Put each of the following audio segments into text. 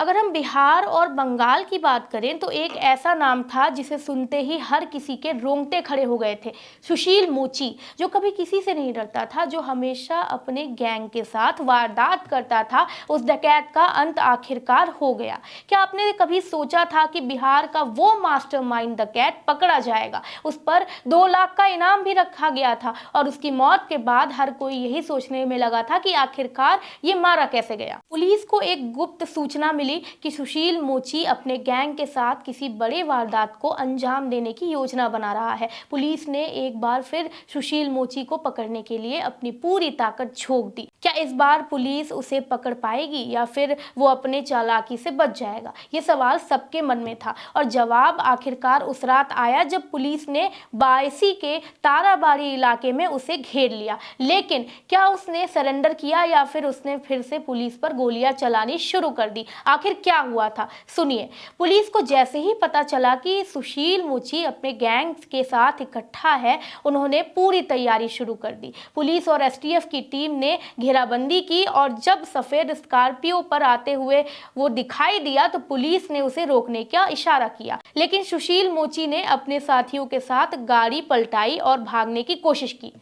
अगर हम बिहार और बंगाल की बात करें तो एक ऐसा नाम था जिसे सुनते ही हर किसी के रोंगटे खड़े हो गए थे। सुशील मोची, जो कभी किसी से नहीं डरता था, जो हमेशा अपने गैंग के साथ वारदात करता था, उस डकैत का अंत आखिरकार हो गया। क्या आपने कभी सोचा था कि बिहार का वो मास्टरमाइंड डकैत पकड़ा जाएगा? उस पर 2 लाख का इनाम भी रखा गया था और उसकी मौत के बाद हर कोई यही सोचने में लगा था कि आखिरकार ये मारा कैसे गया। पुलिस को एक गुप्त सूचना मिली कि सुशील मोची अपने गैंग के साथ किसी बड़े वारदात को अंजाम देने की योजना बना रहा है। पुलिस ने एक बार फिर सुशील मोची को पकड़ने के लिए अपनी पूरी ताकत झोंक दी। क्या इस बार पुलिस उसे पकड़ पाएगी या फिर वो अपने चालाकी से बच जाएगा? ये सवाल सबके मन में था और जवाब आखिरकार उस रात आया जब पुलिस ने बायसी के ताराबाड़ी इलाके में उसे घेर लिया। लेकिन क्या उसने सरेंडर किया या फिर उसने फिर से पुलिस पर गोलियां चलानी शुरू कर दी? आखिर क्या हुआ था, सुनिए। पुलिस को जैसे ही पता चला कि सुशील मोची अपने गैंग के साथ इकट्ठा है, उन्होंने पूरी तैयारी शुरू कर दी। पुलिस और एसटीएफ की टीम ने घेराबंदी की और जब सफेद स्कॉर्पियो पर आते हुए वो दिखाई दिया तो पुलिस ने उसे रोकने का इशारा किया। लेकिन सुशील मोची ने अपने साथियों के साथ गाड़ी पलटाई और भागने की कोशिश की।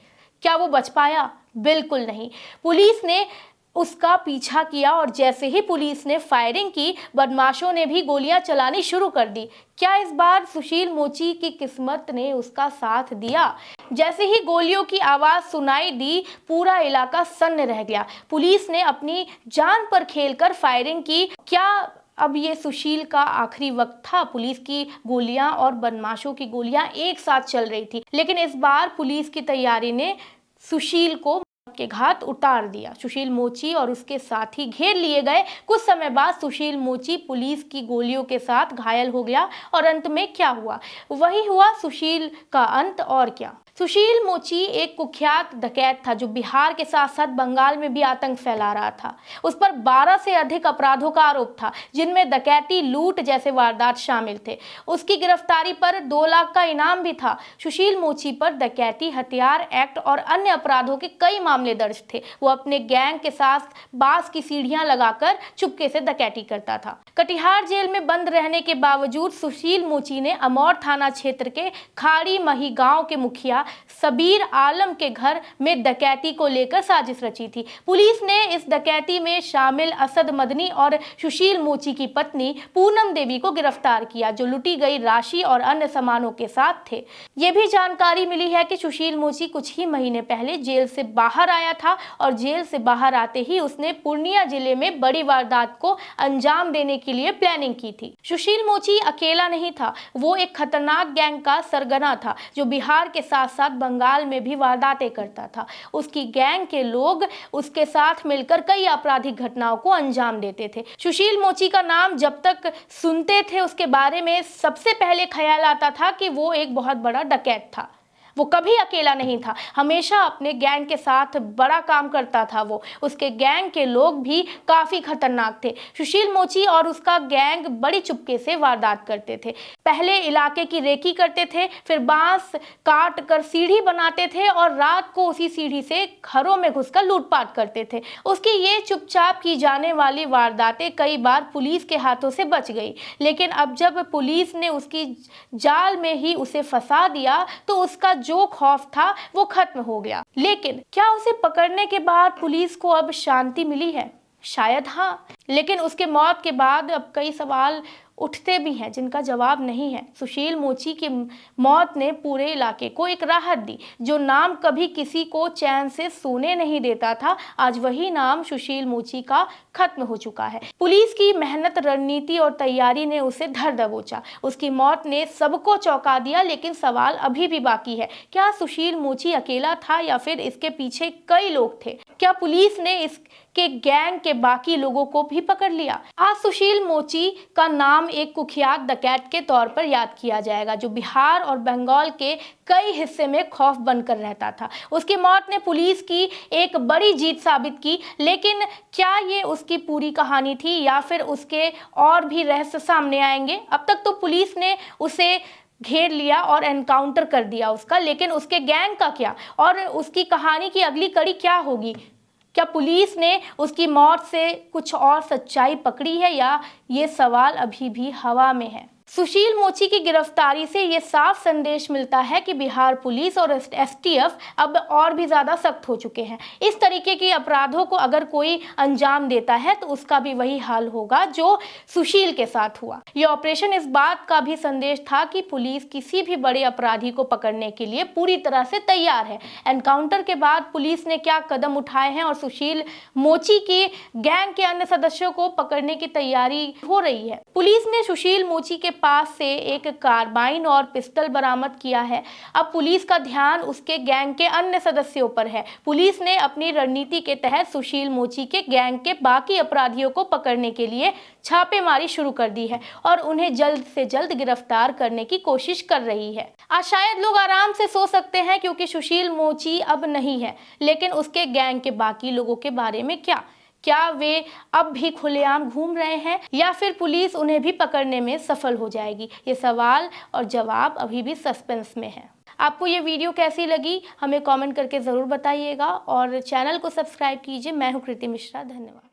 क्या वो बच पाया? बिल्कुल नहीं। पुलिस ने उसका पीछा किया और जैसे ही पुलिस ने फायरिंग की, बदमाशों ने भी गोलियां चलानी शुरू कर दी। क्या इस बार सुशील मोची की किस्मत ने उसका साथ दिया? जैसे ही गोलियों की आवाज सुनाई दी, पूरा इलाका सन्न रह गया। पुलिस ने अपनी जान पर खेलकर फायरिंग की। क्या अब ये सुशील का आखिरी वक्त था? पुलिस की गोलियां और बदमाशों की गोलियां एक साथ चल रही थी, लेकिन इस बार पुलिस की तैयारी ने सुशील को के घात उतार दिया। सुशील मोची और उसके साथी घेर लिए गए। कुछ समय बाद सुशील मोची पुलिस की गोलियों के साथ घायल हो गया और अंत में क्या हुआ? वही हुआ सुशील का अंत। और क्या? सुशील मोची एक कुख्यात डकैत था जो बिहार के साथ साथ बंगाल में भी आतंक फैला रहा था। उस पर 12 से अधिक अपराधों का आरोप था, जिनमें डकैती, लूट जैसे वारदात शामिल थे। उसकी गिरफ्तारी पर 2 लाख का इनाम भी था। सुशील मोची पर डकैती, हथियार एक्ट और अन्य अपराधों के कई मामले दर्ज थे। वो अपने गैंग के साथ बांस की सीढ़ियां लगाकर चुपके से डकैती करता था। कटिहार जेल में बंद रहने के बावजूद सुशील मोची ने अमौर थाना क्षेत्र के खाड़ी मही गांव के मुखिया सबीर आलम के घर में डकैती को लेकर साजिश रची थी। पुलिस ने इस डकैती में शामिल असद मदनी और सुशील मोची की पत्नी पूनम देवी को गिरफ्तार किया, जो लूटी गई राशि और अन्य सामानों के साथ थे। ये भी जानकारी मिली है कि सुशील मोची कुछ ही महीने पहले जेल से बाहर आया था और जेल से बाहर आते ही उसने पूर्णिया जिले में बड़ी वारदात को अंजाम देने के लिए प्लानिंग की थी। सुशील मोची अकेला नहीं था, वो एक खतरनाक गैंग का सरगना था जो बिहार के साथ साथ बंगाल में भी वारदातें करता था। उसकी गैंग के लोग उसके साथ मिलकर कई आपराधिक घटनाओं को अंजाम देते थे। सुशील मोची का नाम जब तक सुनते थे, उसके बारे में सबसे पहले ख्याल आता था कि वो एक बहुत बड़ा डकैत था। वो कभी अकेला नहीं था, हमेशा अपने गैंग के साथ बड़ा काम करता था। वो उसके गैंग के लोग भी काफी खतरनाक थे। सुशील मोची और उसका गैंग बड़ी चुपके से वारदात करते थे। पहले इलाके की रेकी करते थे, फिर बांस काट कर सीढ़ी बनाते थे और रात को उसी सीढ़ी से घरों में घुसकर लूटपाट करते थे। उसकी ये चुपचाप की जाने वाली वारदातें कई बार पुलिस के हाथों से बच गई, लेकिन अब जब पुलिस ने उसकी जाल में ही उसे फंसा दिया तो उसका जो खौफ था वो खत्म हो गया। लेकिन क्या उसे पकड़ने के बाद पुलिस को अब शांति मिली है? शायद हाँ, लेकिन उसके मौत के बाद अब कई सवाल उठते भी हैं जिनका जवाब नहीं है। सुशील मोची की मौत ने पूरे इलाके को एक राहत दी। जो नाम कभी किसी को चैन से सोने नहीं देता था, आज वही नाम सुशील मोची का खत्म हो चुका है। पुलिस की मेहनत, रणनीति और तैयारी ने उसे धर दबोचा। उसकी मौत ने सबको चौंका दिया, लेकिन सवाल अभी भी बाकी है। क्या सुशील मोची अकेला था या फिर इसके पीछे कई लोग थे? क्या पुलिस ने इसके गैंग के बाकी लोगों को भी पकड़ लिया? आज सुशील मोची का नाम एक कुख्यात डकैत के तौर पर याद किया जाएगा, जो बिहार और बंगाल के कई हिस्से में खौफ बनकर रहता था। उसकी मौत ने पुलिस की एक बड़ी जीत साबित की, लेकिन क्या ये उसकी पूरी कहानी थी या फिर उसके और भी रहस्य सामने आएंगे? अब तक तो पुलिस ने उसे घेर लिया और एनकाउंटर कर दिया उसका, लेकिन उसके गैंग का क्या और उसकी कहानी की अगली कड़ी क्या होगी? क्या पुलिस ने उसकी मौत से कुछ और सच्चाई पकड़ी है या ये सवाल अभी भी हवा में है। सुशील मोची की गिरफ्तारी से ये साफ संदेश मिलता है कि बिहार पुलिस और एसटीएफ अब और भी ज़्यादा सख्त हो चुके हैं। इस तरीके के अपराधों को अगर कोई अंजाम देता है तो उसका भी वही हाल होगा जो सुशील के साथ हुआ। ये ऑपरेशन इस बात का भी संदेश था कि पुलिस किसी भी बड़े अपराधी को पकड़ने के लिए पूरी तरह से तैयार है। एनकाउंटर के बाद पुलिस ने क्या कदम उठाए हैं और सुशील मोची की गैंग के अन्य सदस्यों को पकड़ने की तैयारी हो रही है। पुलिस ने सुशील मोची के पास से एक कार्बाइन और पिस्टल बरामद किया है। अब पुलिस का ध्यान उसके गैंग के अन्य सदस्यों पर है। पुलिस ने अपनी रणनीति के तहत सुशील मोची के गैंग के बाकी अपराधियों को पकड़ने के लिए छापेमारी शुरू कर दी है और उन्हें जल्द से जल्द गिरफ्तार करने की कोशिश कर रही है। आज शायद लोग आराम से सो सकते हैं क्योंकि सुशील मोची अब नहीं है, लेकिन उसके गैंग के बाकी लोगों के बारे में क्या वे अब भी खुलेआम घूम रहे हैं या फिर पुलिस उन्हें भी पकड़ने में सफल हो जाएगी? ये सवाल और जवाब अभी भी सस्पेंस में है। आपको ये वीडियो कैसी लगी हमें कमेंट करके ज़रूर बताइएगा और चैनल को सब्सक्राइब कीजिए। मैं हूँ कृति मिश्रा। धन्यवाद।